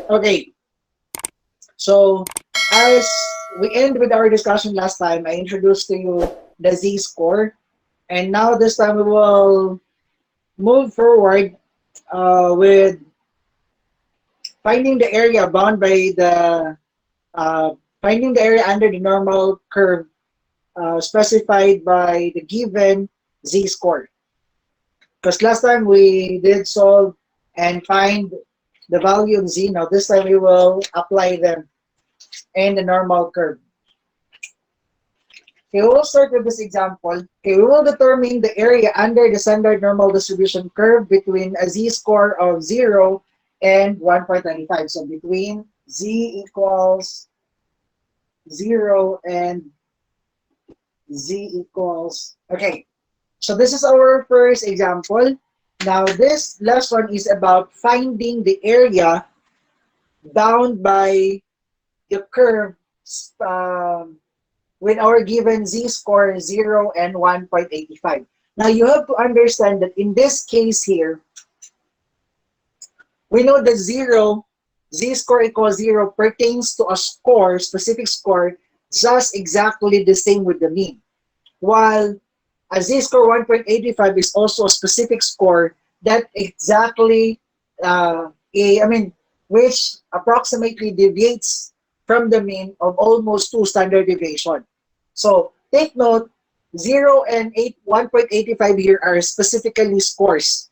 Okay, so as we end with our discussion last time, I introduced to you the z-score, and now this time we will move forward with finding the area bound by the uh, finding the area under the normal curve specified by the given z-score. Because last time we did solve and find the value of z. Now this time we will apply them in the normal curve. Okay, we will start with this example. Okay, we will determine the area under the standard normal distribution curve between a z-score of 0 and 1.95. So between z equals 0 and z equals, okay. So this is our first example. Now this last one is about finding the area bound by the curve um, with our given z-score 0 and 1.85. Now you have to understand that in this case here, we know that 0, z-score equals 0 pertains to a score, specific score, just exactly the same with the mean. While a z-score 1.85 is also a specific score that exactly, I mean, which approximately deviates from the mean of almost 2 standard deviation. So take note, 0 and 1.85 here are specifically scores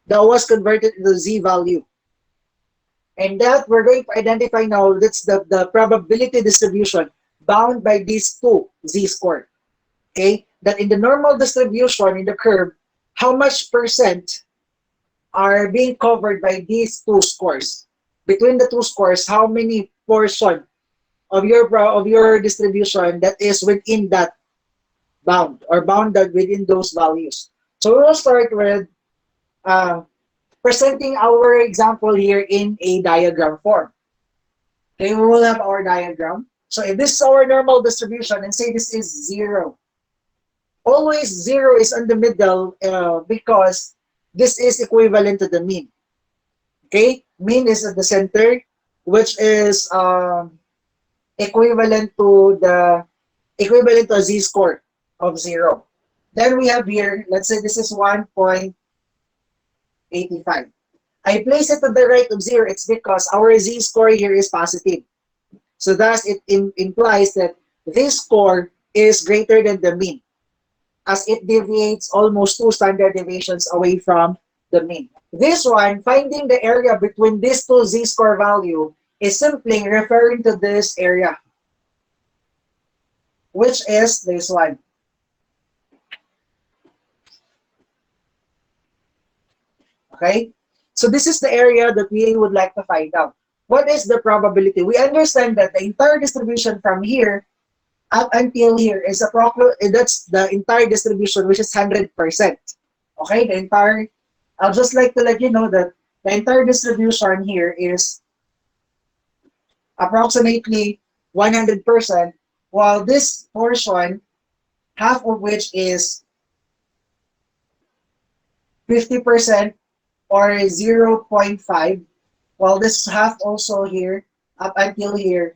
that was converted to the z value. And that we're going to identify now, that's the probability distribution bound by these two z-score. Okay, that in the normal distribution in the curve, how much percent are being covered by these two scores? Between the two scores, how many portion of your distribution that is within that bound or bounded within those values? So we will start with uh, presenting our example here in a diagram form. Okay, we will have our diagram. So if this is our normal distribution and say this is 0, always 0 is in the middle because this is equivalent to the mean. Okay, mean is at the center, which is equivalent to the equivalent to a z-score of 0. Then we have here, let's say this is 1.85. I place it to the right of 0. It's because our z-score here is positive. So thus it implies that this score is greater than the mean, as it deviates almost 2 standard deviations away from the mean. This one, finding the area between these two z-score value is simply referring to this area, which is this one. Okay? So this is the area that we would like to find out. What is the probability? We understand that the entire distribution from here up until here is that's the entire distribution, which is 100%. Okay, the entire, I'll just like to let you know that the entire distribution here is approximately 100%, while this portion, half of which is 50% or 0.5, while this half also here, up until here,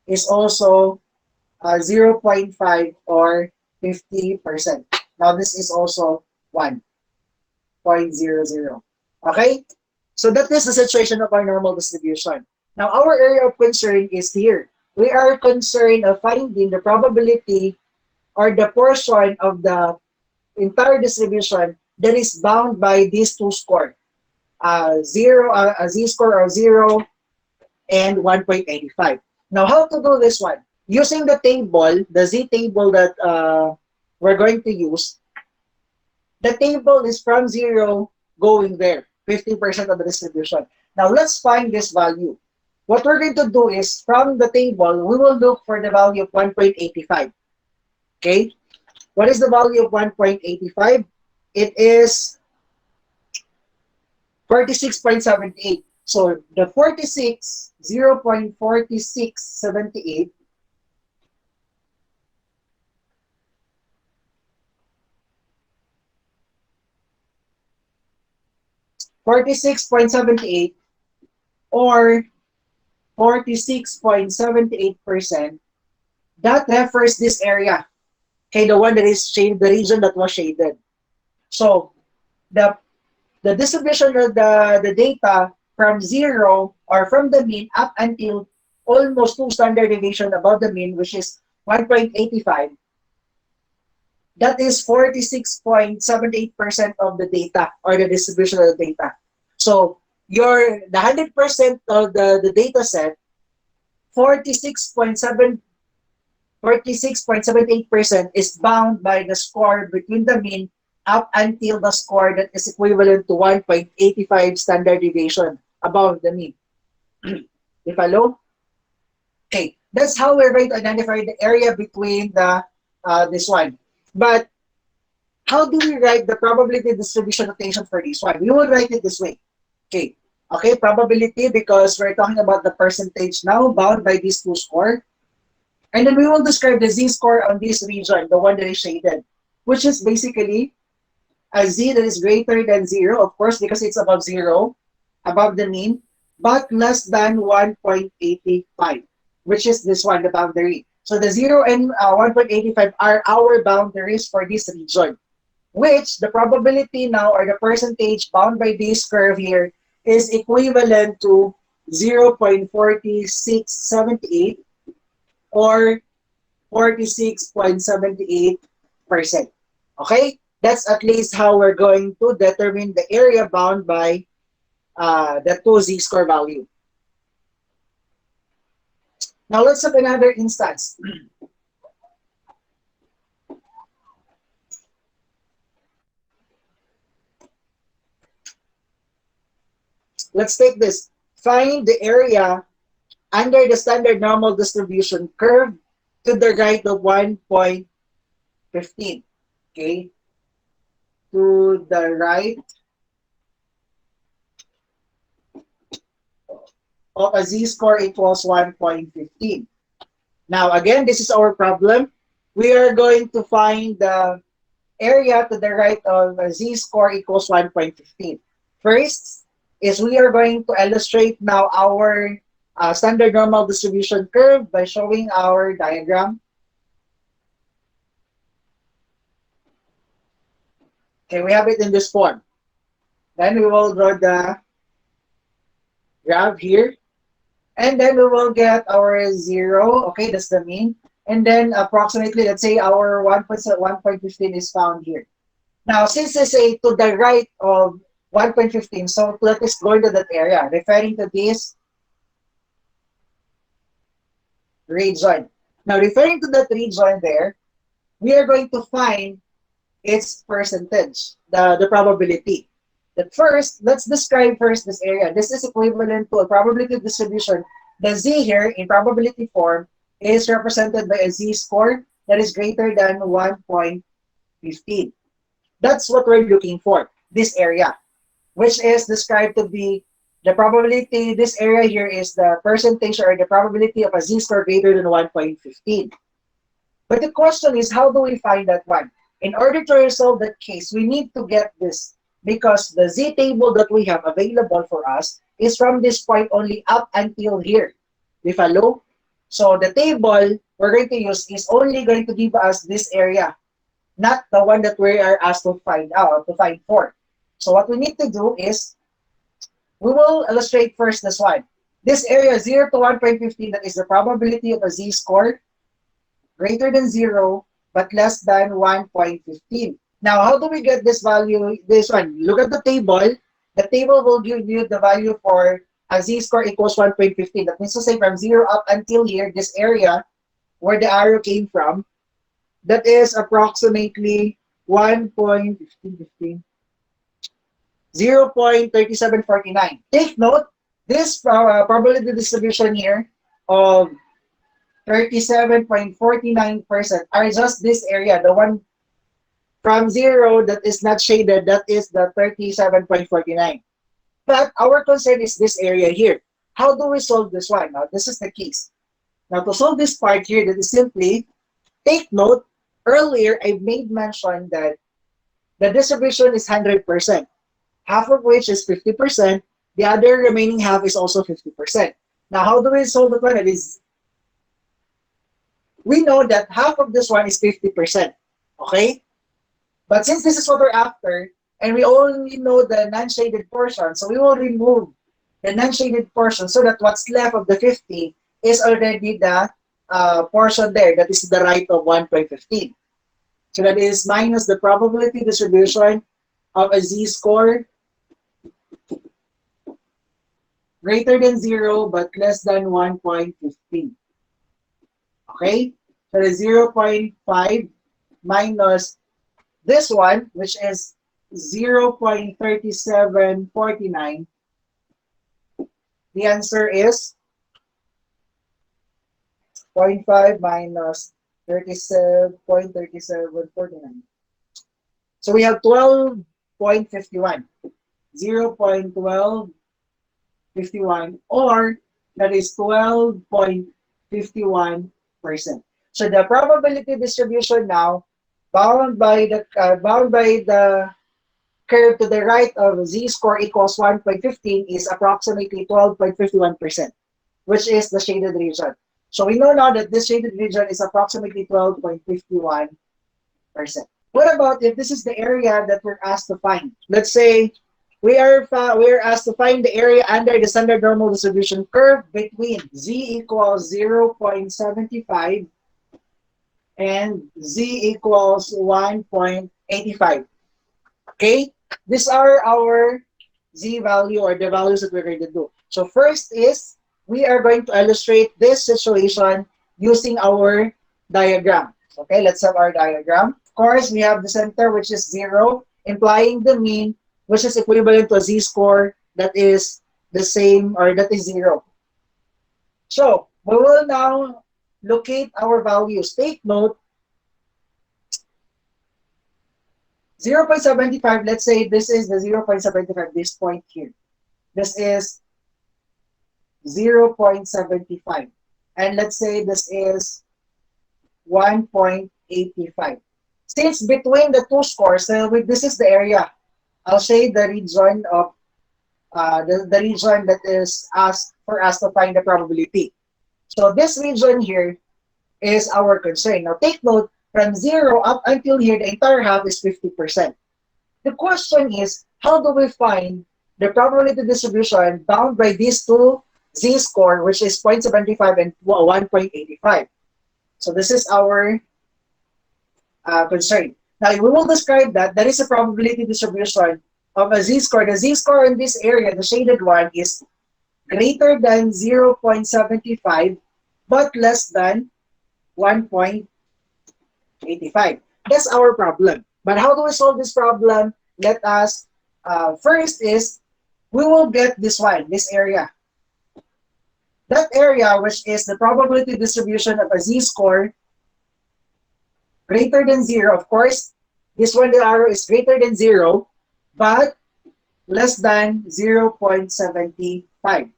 is also 0.5 or 50%. Now this is also 1.00. Okay? So that is the situation of our normal distribution. Now our area of concern is here. We are concerned of finding the probability or the portion of the entire distribution that is bound by these two scores. A z-score of 0 and 1.85. Now how to do this one? Using the table, the z-table that we're going to use, the table is from 0 going there, 50% of the distribution. Now let's find this value. What we're going to do is, from the table, we will look for the value of 1.85. Okay? What is the value of 1.85? It is 46.78. So the 46, 0.4678 46.78 or 46.78%, that refers this area. Okay, the one that is shaded, the region that was shaded. So the distribution of the data from zero or from the mean up until almost two standard deviation above the mean, which is 1.85, that is 46.78% of the data or the distribution of the data. So the 100% of the data set, 46.7 46.78% is bound by the score between the mean up until the score that is equivalent to 1.85 standard deviation above the mean. You follow? Okay, that's how we're going to identify the area between the this one. But how do we write the probability distribution notation for this one? We will write it this way. Okay, probability, because we're talking about the percentage now bound by these two scores. And then we will describe the z-score on this region, the one that is shaded, which is basically a z that is greater than 0, of course, because it's above 0, above the mean, but less than 1.85, which is this one, the boundary. So the 0 and 1.85 are our boundaries for this region, which the probability now, or the percentage bound by this curve here, is equivalent to 0.4678 or 46.78%. Okay? That's at least how we're going to determine the area bound by the two z-score value. Now let's have another instance. Let's take this. Find the area under the standard normal distribution curve to the right of 1.15. Okay? To the right of a z-score equals 1.15. Now, again, this is our problem. We are going to find the area to the right of a z-score equals 1.15. First is we are going to illustrate now our standard normal distribution curve by showing our diagram. Okay, we have it in this form. Then we will draw the graph here. And then we will get our 0. Okay, that's the mean. And then approximately, let's say our 1.15 is found here. Now, since they say to the right of 1.15, so let us go into that area, referring to this region. Now, referring to that region there, we are going to find its percentage, the probability. But first, let's describe first this area. This is equivalent to a probability distribution. The z here in probability form is represented by a z-score that is greater than 1.15. That's what we're looking for, this area, which is described to be the probability. This area here is the percentage or the probability of a z-score greater than 1.15. But the question is, how do we find that one? In order to resolve that case, we need to get this, because the z-table that we have available for us is from this point only up until here. We follow? So the table we're going to use is only going to give us this area, not the one that we are asked to find out, to find for. So what we need to do is, we will illustrate first this one. This area 0 to 1.15, that is the probability of a z-score greater than 0 but less than 1.15. Now, how do we get this value, this one? Look at the table. The table will give you the value for a z-score equals 1.15. That means to say from 0 up until here, this area where the arrow came from, that is approximately 1.15, 0.3749. Take note, this probability distribution here of 37.49% are just this area, the one from 0 that is not shaded, that is the 37.49. But our concern is this area here. How do we solve this one? Now, this is the case. Now, to solve this part here, that is simply, take note, earlier I made mention that the distribution is 100%, half of which is 50%, The other remaining half is also 50%. Now, how do we solve that one? It is, we know that half of this one is 50%. Okay? But since this is what we're after, and we only know the non-shaded portion, so we will remove the non-shaded portion so that what's left of the 50 is already the portion there that is the right of 1.15. So that is minus the probability distribution of a z-score greater than 0 but less than 1.15. Okay? So the 0.5 minus this one, which is 0.3749, the answer is 0.5 minus 37.3749. So we have 12.51, 0.1251, or that is 12.51%. So the probability distribution now, bound by the curve to the right of z-score equals 1.15 is approximately 12.51%, which is the shaded region. So we know now that this shaded region is approximately 12.51%. What about if this is the area that we're asked to find? Let's say we're asked to find the area under the standard normal distribution curve between z equals 0.75 and z equals 1.85. Okay? These are our z value or the values that we're going to do. So first is we are going to illustrate this situation using our diagram. Okay, let's have our diagram. Of course, we have the center, which is 0, implying the mean, which is equivalent to a z-score that is the same or that is 0. So we will now locate our values. Take note, 0.75, let's say this is the 0.75, this point here. This is 0.75. And let's say this is 1.85. Since between the two scores, this is the area. I'll say the region of the region that is asked for us to find the probability. So this region here is our concern. Now take note, from 0 up until here, the entire half is 50%. The question is, how do we find the probability distribution bound by these two z-score, which is 0.75 and 1.85? So this is our concern. Now, we will describe that there is a probability distribution of a z-score. The z-score in this area, the shaded one, is greater than 0.75 but less than 1.85. That's our problem. But how do we solve this problem? Let us, first is, we will get this one, this area. That area, which is the probability distribution of a z-score greater than 0, of course, this one, the arrow is greater than 0, but less than 0.75,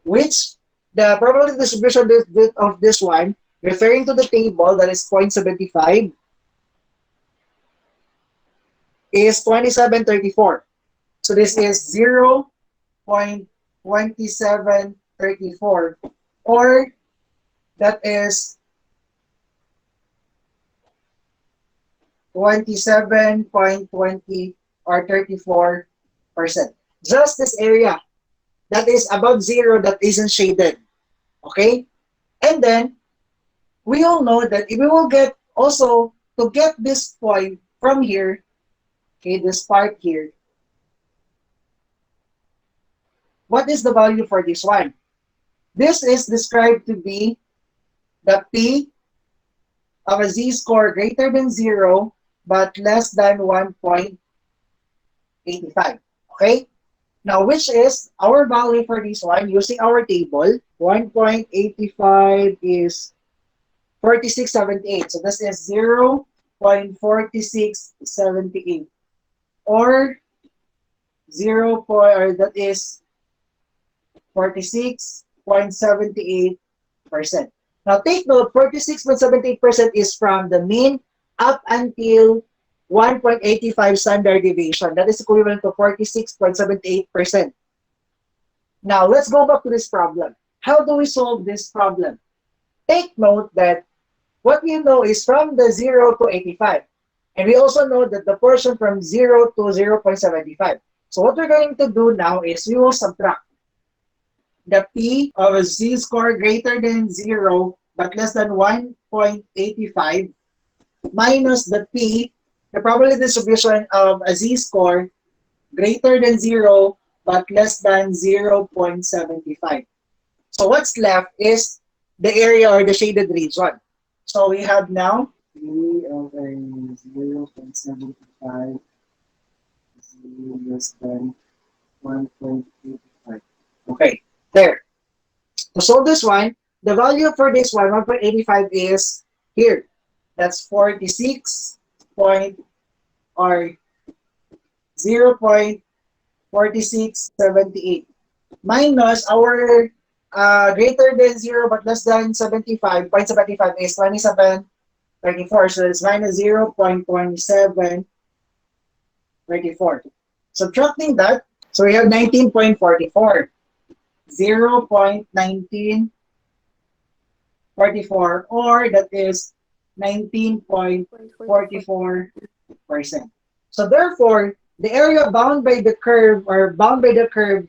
which the probability distribution of this one, referring to the table that is 0.75, is 2734. So this is 0.2734, or that is 27.20 or 34%. Just this area that is above 0 that isn't shaded. Okay? And then we all know that we will get also to get this point from here, okay, this part here. What is the value for this one? This is described to be the P of a z-score greater than 0 but less than 1.85. Okay? Now, which is our value for this one using our table? 1.85 is 4678. So this is 0.4678, or that is 46.78%. Now take note, 46.78% is from the mean up until 1.85 standard deviation. That is equivalent to 46.78%. Now, let's go back to this problem. How do we solve this problem? Take note that what we know is from the 0 to 85. And we also know that the portion from 0 to 0.75. So what we're going to do now is we will subtract the P of a z-score greater than 0 but less than 1.85 minus the P, the probability distribution of a z-score greater than 0 but less than 0.75. So what's left is the area or the shaded region. So we have now P over 0.75 less than 1.85. Okay, there. To solve this one, the value for this one, 1.85 is here. That's 46 point or 0.4678 minus our greater than 0 but less than 75.75 is 27.34. So it's minus 0.2734. Subtracting that, so we have 19.44. 0.1944 or that is 19.44%. So therefore, the area bound by the curve or bound by the curve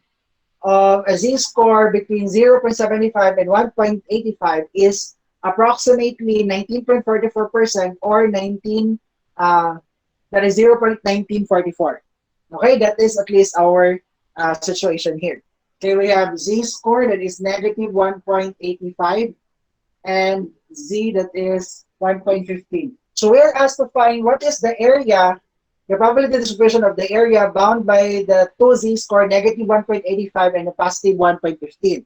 of a z-score between 0.75 and 1.85 is approximately 19.44% or 19 that is 0.1944. Okay, that is at least our situation here. Okay, we have z-score that is negative 1.85 and z that is 1.15. So we're asked to find what is the area, the probability distribution of the area bound by the two z-score, negative 1.85 and a positive 1.15.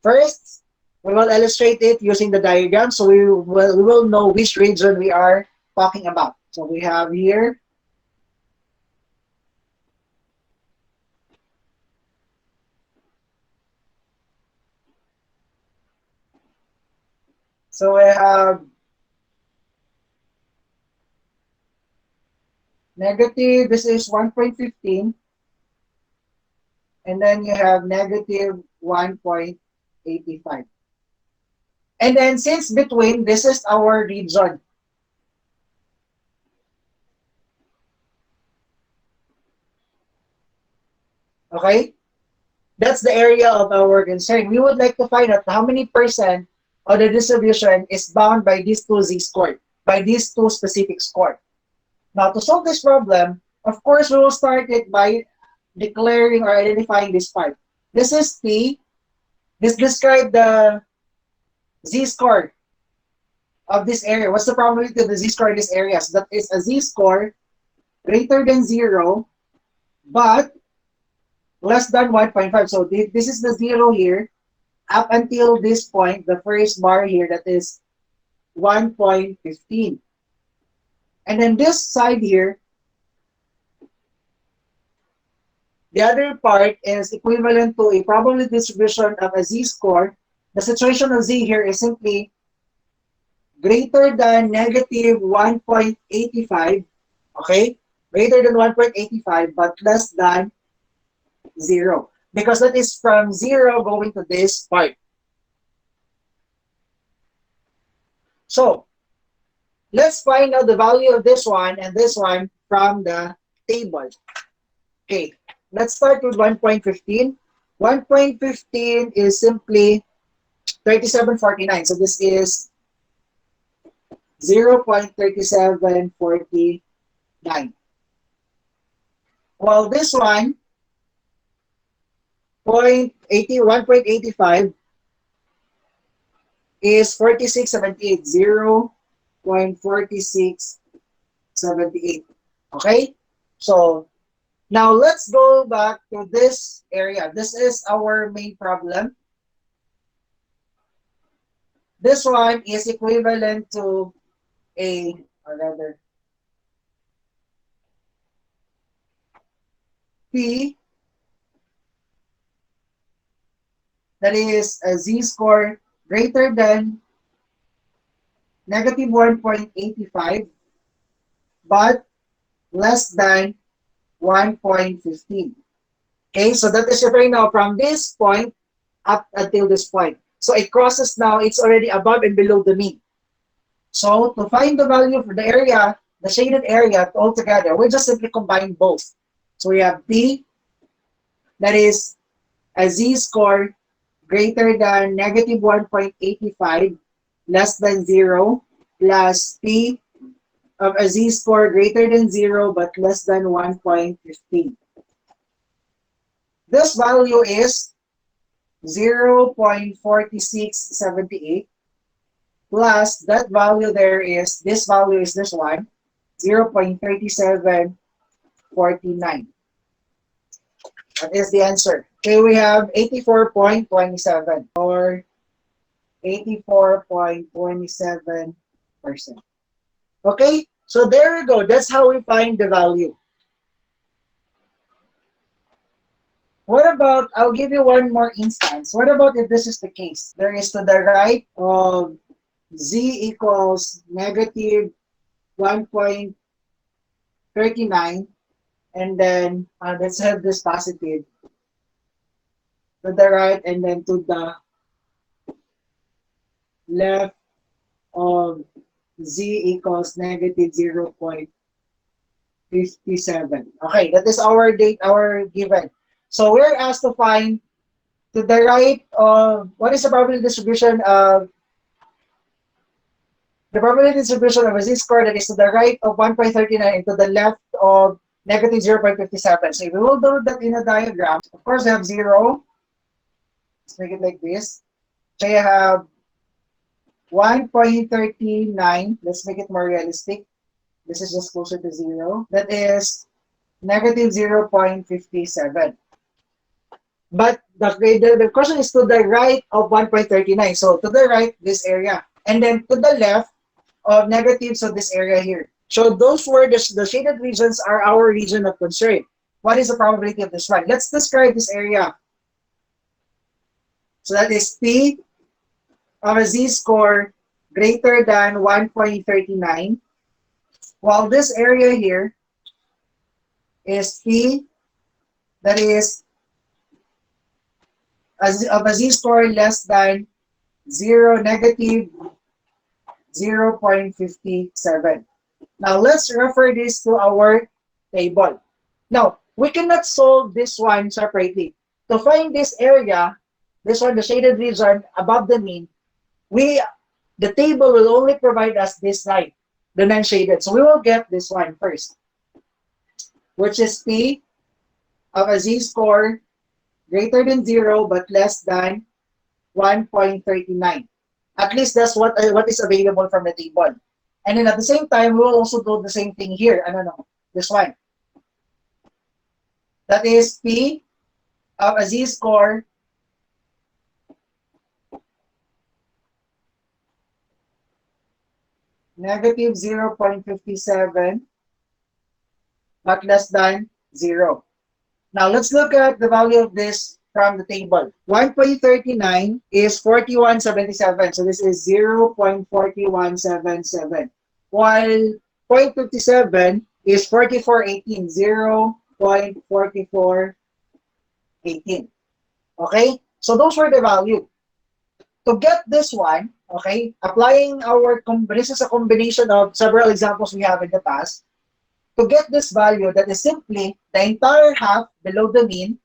First, we will illustrate it using the diagram so we will know which region we are talking about. So we have here so we have negative, this is 1.15, and then you have negative 1.85. And then since between, this is our region. Okay? That's the area of our concern. We would like to find out how many percent of the distribution is bound by these two z-score, by these two specific score. Now, to solve this problem, of course, we will start it by declaring or identifying this part. This is P. This describes the z-score of this area. What's the probability of the z-score in this area? So that is a z-score greater than 0, but less than 1.5. So this is the 0 here. Up until this point, the first bar here, that is 1.15. And then this side here, the other part is equivalent to a probability distribution of a z-score. The situation of z here is simply greater than negative 1.85, okay? Greater than 1.85, but less than 0. Because that is from 0 going to this part. So, let's find out the value of this one and this one from the table. Okay, let's start with 1.15. 1.15 is simply 3749. So this is 0.3749. While this one, 1.85 is 4678. 0.4678. Okay? So, now let's go back to this area. This is our main problem. This one is equivalent to a, or rather, P, that is a z-score greater than negative 1.85, but less than 1.15. Okay, so that is referring now from this point up until this point. So it crosses now, it's already above and below the mean. So to find the value for the area, the shaded area altogether, we just simply combine both. So we have P, that is a z-score greater than negative 1.85 less than 0 plus P of a z-score greater than 0 but less than 1.15. This value is 0.4678 plus that value there is, this value is this one, 0.3749. That is the answer. Okay, we have 84.27 or 84.27%. Okay, so there we go. That's how we find the value. What about, I'll give you one more instance. What about if this is the case? There is to the right of z equals negative 1.39, and then let's have this positive to the right, and then to the left of z equals negative 0.57. Okay, that is our given. So we're asked to find to the right of, what is the probability distribution of a z-score that is to the right of 1.39 and to the left of negative 0.57. So if we will do that in a diagram, of course we have 0. Let's make it like this. So you have 1.39. Let's make it more realistic. This is just closer to 0. That is negative 0.57. But the question is to the right of 1.39. So to the right, this area. And then to the left of negative, so this area here. So those were the shaded regions are our region of concern. What is the probability of this one? Let's describe this area. So that is P of a z-score greater than 1.39. While this area here is P that is of a z-score less than negative 0.57. Now let's refer this to our table. Now we cannot solve this one separately. To find this area, this one, the shaded region above the mean, the table will only provide us this line, the non-shaded. So we will get this one first, which is P of a z-score greater than 0 but less than 1.39. At least that's what is available from the table. And then at the same time, we will also do the same thing here. This one. That is P of a z-score negative 0.57 but less than 0. Now let's look at the value of this from the table. 1.39 is 4177. So this is 0.4177. While 0.57 is 4418. 0.4418. Okay? So those were the value. To get this one, okay, applying this is a combination of several examples we have in the past. To get this value, that is simply the entire half below the mean,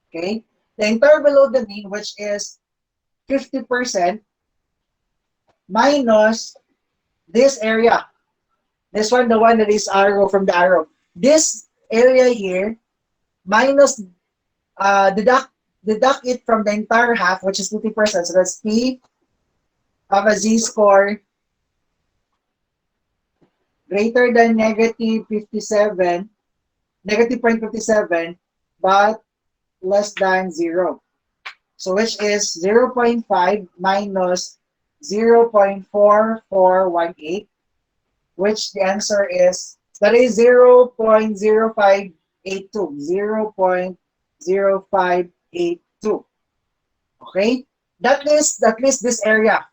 okay, the entire below the mean, which is 50%, minus this area. This one, the one that is arrow from the arrow. This area here, minus, deduct it from the entire half, which is 50%. So that's P of a z-score greater than negative 57, negative 0.57, but less than 0. So which is 0.5 minus 0.4418, which the answer is, that is 0.0582, 0.0582. Okay? That is this area.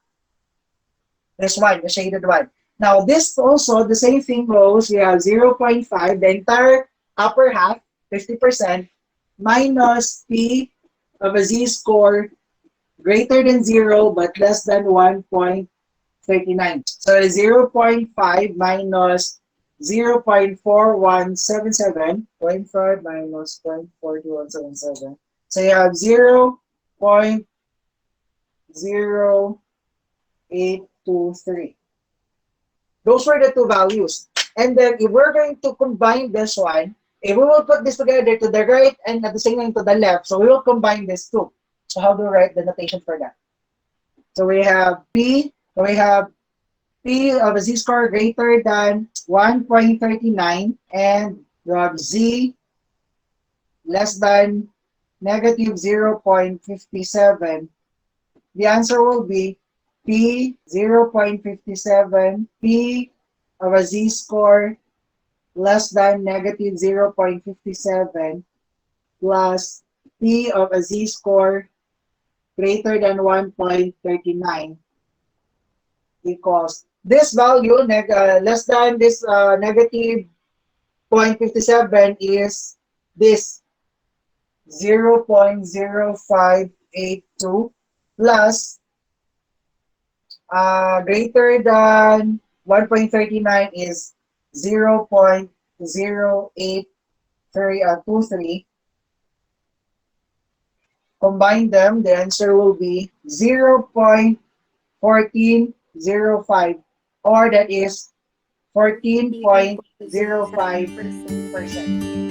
This one, the shaded one. Now, this also, the same thing goes. We have 0.5, the entire upper half, 50%, minus P of a z-score greater than 0 but less than 1.39. So 0.5 minus 0.4177, 0.5 minus 0.4177. So you have 0.0823. Those were the two values. And then if we're going to combine this one, if we will put this together to the right and at the same time to the left, so we will combine this two. So how do we write the notation for that? So we have P of a z-score greater than 1.39 and we have z less than negative 0.57. The answer will be P 0.57, P of a z-score less than negative 0.57 plus P of a z-score greater than 1.39 equals this value less than this negative 0.57 is this 0.0582 plus greater than 1.39 is 0.0823. Combine them, the answer will be 0.1405, or that is 14.05%.